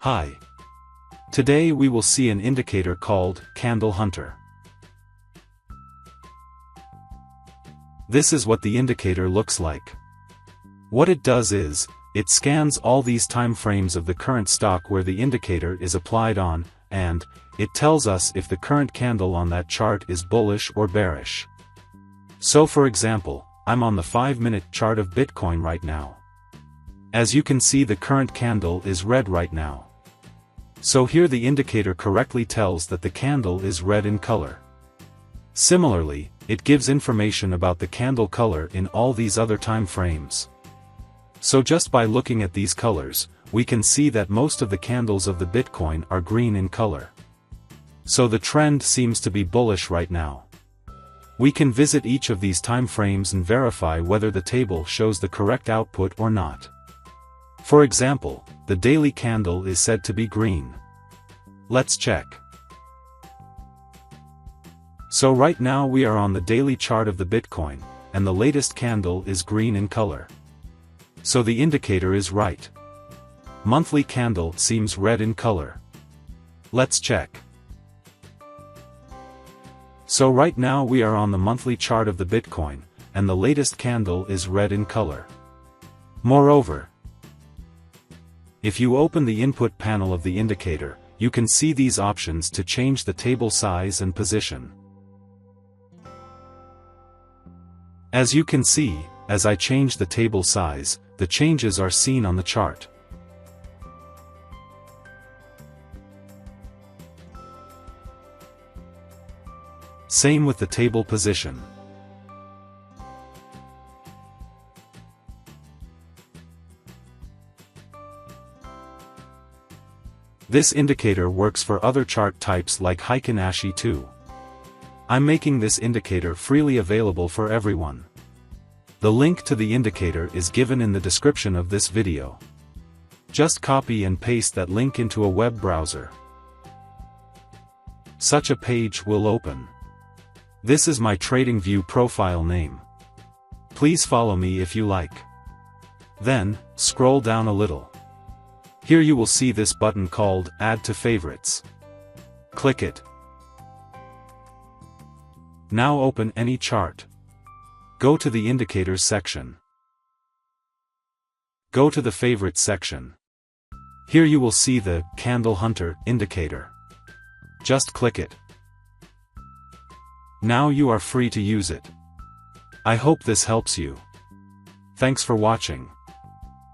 Hi. Today we will see an indicator called Candle Hunter. This is what the indicator looks like. What it does is, it scans all these time frames of the current stock where the indicator is applied on, and it tells us if the current candle on that chart is bullish or bearish. So for example, I'm on the 5-minute chart of Bitcoin right now. As you can see, the current candle is red right now. So here the indicator correctly tells that the candle is red in color. Similarly, it gives information about the candle color in all these other time frames. So just by looking at these colors, we can see that most of the candles of the Bitcoin are green in color. So the trend seems to be bullish right now. We can visit each of these time frames and verify whether the table shows the correct output or not. For example, the daily candle is said to be green. Let's check. So right now we are on the daily chart of the Bitcoin, and the latest candle is green in color. So the indicator is right. Monthly candle seems red in color. Let's check. So right now we are on the monthly chart of the Bitcoin, and the latest candle is red in color. Moreover, if you open the input panel of the indicator, you can see these options to change the table size and position. As you can see, as I change the table size, the changes are seen on the chart. Same with the table position. This indicator works for other chart types like Heikin-Ashi too. I'm making this indicator freely available for everyone. The link to the indicator is given in the description of this video. Just copy and paste that link into a web browser. Such a page will open. This is my TradingView profile name. Please follow me if you like. Then, scroll down a little. Here you will see this button called Add to Favorites. Click it. Now open any chart. Go to the Indicators section. Go to the Favorites section. Here you will see the Candle Hunter indicator. Just click it. Now you are free to use it. I hope this helps you. Thanks for watching.